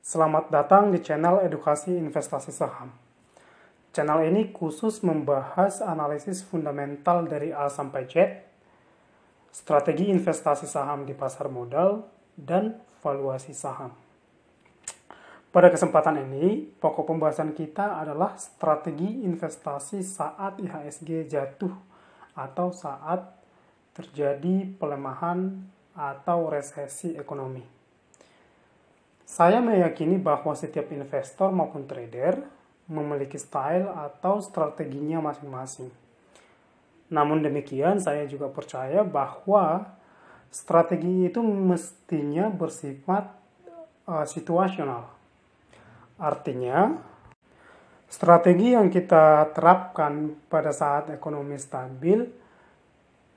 Selamat datang di channel Edukasi Investasi Saham. Channel ini khusus membahas analisis fundamental dari A sampai Z, strategi investasi saham di pasar modal, dan valuasi saham. Pada kesempatan ini, pokok pembahasan kita adalah strategi investasi saat IHSG jatuh atau saat terjadi pelemahan atau resesi ekonomi. Saya meyakini bahwa setiap investor maupun trader memiliki style atau strateginya masing-masing. Namun demikian, saya juga percaya bahwa strategi itu mestinya bersifat situasional. Artinya, strategi yang kita terapkan pada saat ekonomi stabil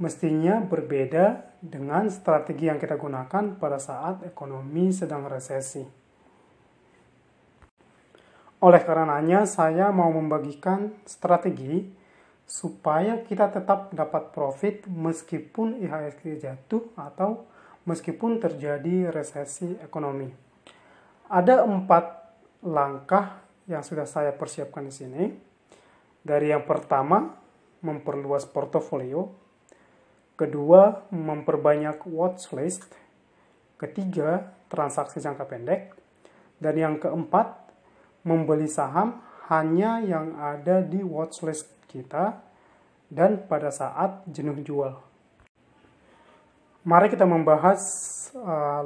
mestinya berbeda dengan strategi yang kita gunakan pada saat ekonomi sedang resesi. Oleh karenanya, saya mau membagikan strategi supaya kita tetap dapat profit meskipun IHSG jatuh atau meskipun terjadi resesi ekonomi. Ada 4 langkah yang sudah saya persiapkan di sini. Dari yang pertama, memperluas portofolio. Kedua, memperbanyak watchlist. Ketiga, transaksi jangka pendek. Dan yang keempat, membeli saham hanya yang ada di watchlist kita dan pada saat jenuh jual. Mari kita membahas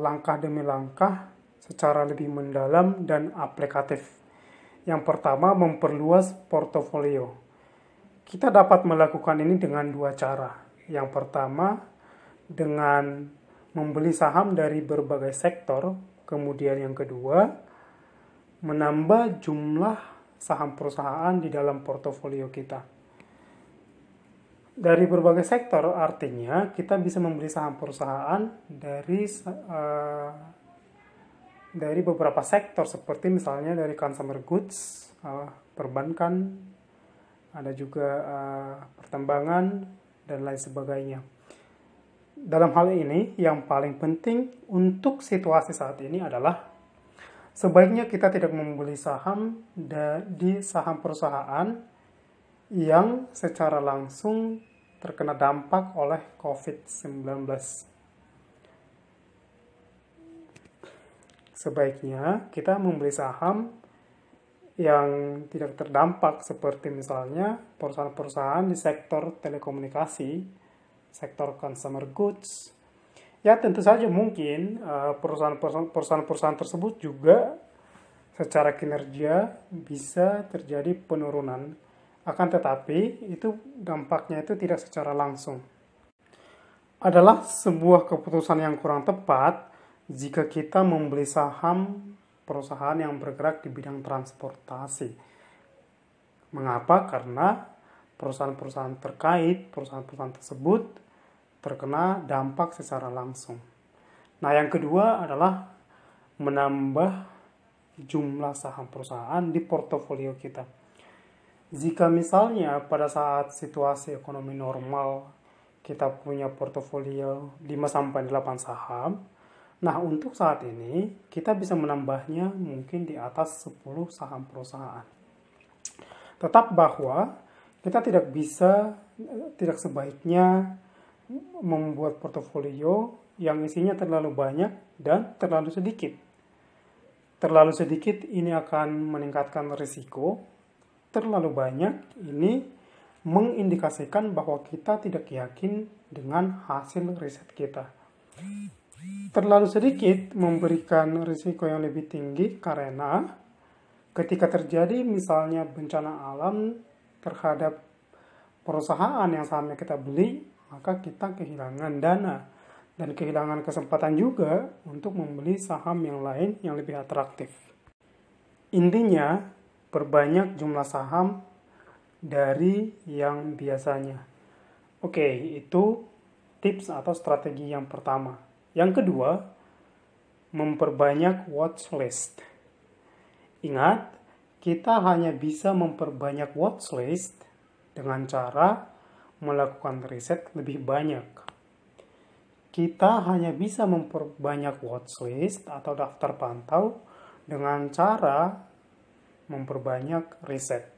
langkah demi langkah secara lebih mendalam dan aplikatif. Yang pertama, memperluas portofolio. Kita dapat melakukan ini dengan 2 cara. Yang pertama, dengan membeli saham dari berbagai sektor. Kemudian yang kedua, menambah jumlah saham perusahaan di dalam portofolio kita. Dari berbagai sektor artinya kita bisa membeli saham perusahaan dari beberapa sektor seperti misalnya dari consumer goods, perbankan, ada juga pertambangan, dan lain sebagainya. Dalam hal ini, yang paling penting untuk situasi saat ini adalah sebaiknya kita tidak membeli saham di saham perusahaan yang secara langsung terkena dampak oleh COVID-19. Sebaiknya kita membeli saham yang tidak terdampak seperti misalnya perusahaan-perusahaan di sektor telekomunikasi, sektor consumer goods. Ya tentu saja mungkin perusahaan-perusahaan tersebut juga secara kinerja bisa terjadi penurunan. Akan tetapi itu dampaknya itu tidak secara langsung. Adalah sebuah keputusan yang kurang tepat jika kita membeli saham perusahaan yang bergerak di bidang transportasi. Mengapa? Karena perusahaan-perusahaan terkait, perusahaan-perusahaan tersebut terkena dampak secara langsung. Nah, yang kedua adalah menambah jumlah saham perusahaan di portofolio kita. Jika misalnya pada saat situasi ekonomi normal kita punya portofolio 5-8 saham, nah, untuk saat ini, kita bisa menambahnya mungkin di atas 10 saham perusahaan. Tetap bahwa kita tidak sebaiknya membuat portofolio yang isinya terlalu banyak dan terlalu sedikit. Terlalu sedikit ini akan meningkatkan risiko. Terlalu banyak ini mengindikasikan bahwa kita tidak yakin dengan hasil riset kita. Terlalu sedikit memberikan risiko yang lebih tinggi karena ketika terjadi misalnya bencana alam terhadap perusahaan yang sahamnya kita beli, maka kita kehilangan dana dan kehilangan kesempatan juga untuk membeli saham yang lain yang lebih atraktif. Intinya, perbanyak jumlah saham dari yang biasanya. Oke, itu tips atau strategi yang pertama. Yang kedua, memperbanyak watchlist. Ingat, kita hanya bisa memperbanyak watchlist dengan cara melakukan riset lebih banyak. Kita hanya bisa memperbanyak watchlist atau daftar pantau dengan cara memperbanyak riset.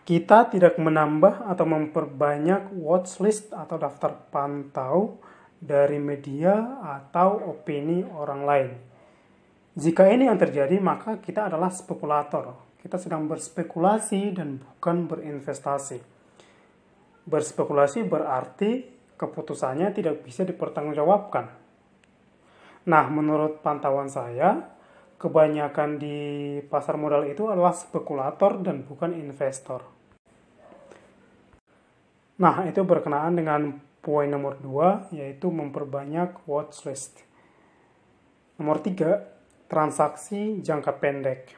Kita tidak menambah atau memperbanyak watchlist atau daftar pantau dari media atau opini orang lain. Jika ini yang terjadi, maka kita adalah spekulator. Kita sedang berspekulasi dan bukan berinvestasi. Berspekulasi berarti keputusannya tidak bisa dipertanggungjawabkan. Nah, menurut pantauan saya, kebanyakan di pasar modal itu adalah spekulator dan bukan investor. Nah, itu berkenaan dengan poin nomor 2, yaitu memperbanyak watchlist. Nomor 3, transaksi jangka pendek.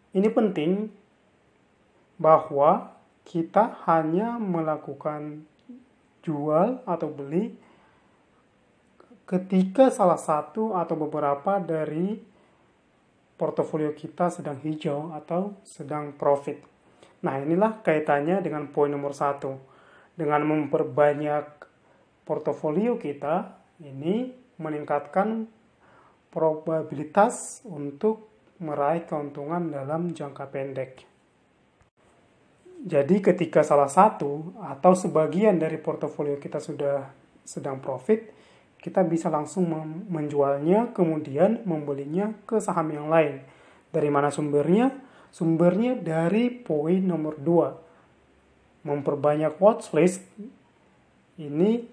Ini penting bahwa kita hanya melakukan jual atau beli ketika salah satu atau beberapa dari portofolio kita sedang hijau atau sedang profit. Nah, inilah kaitannya dengan poin nomor 1. Dengan memperbanyak portofolio kita, ini meningkatkan probabilitas untuk meraih keuntungan dalam jangka pendek. Jadi ketika salah satu atau sebagian dari portofolio kita sudah sedang profit, kita bisa langsung menjualnya, kemudian membelinya ke saham yang lain. Dari mana sumbernya? Sumbernya dari poin nomor 2. Memperbanyak watchlist ini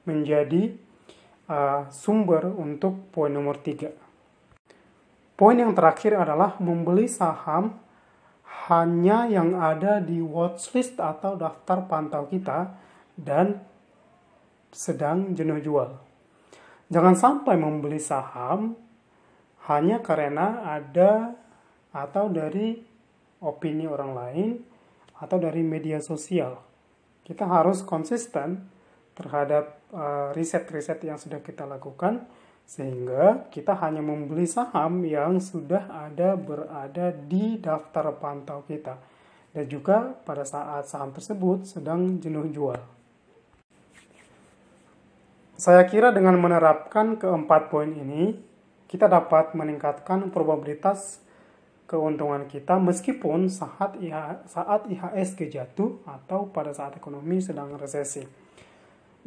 menjadi sumber untuk poin nomor 3. Poin yang terakhir adalah membeli saham hanya yang ada di watchlist atau daftar pantau kita dan sedang jenuh jual. Jangan sampai membeli saham hanya karena ada atau dari opini orang lain atau dari media sosial. Kita harus konsisten terhadap riset-riset yang sudah kita lakukan, sehingga kita hanya membeli saham yang sudah berada di daftar pantau kita, dan juga pada saat saham tersebut sedang jenuh jual. Saya kira dengan menerapkan keempat poin ini, kita dapat meningkatkan probabilitas keuntungan kita meskipun saat IHSG jatuh atau pada saat ekonomi sedang resesi.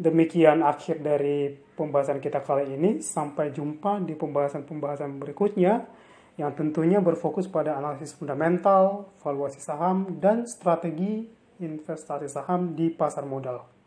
Demikian akhir dari pembahasan kita kali ini. Sampai jumpa di pembahasan-pembahasan berikutnya yang tentunya berfokus pada analisis fundamental, valuasi saham, dan strategi investasi saham di pasar modal.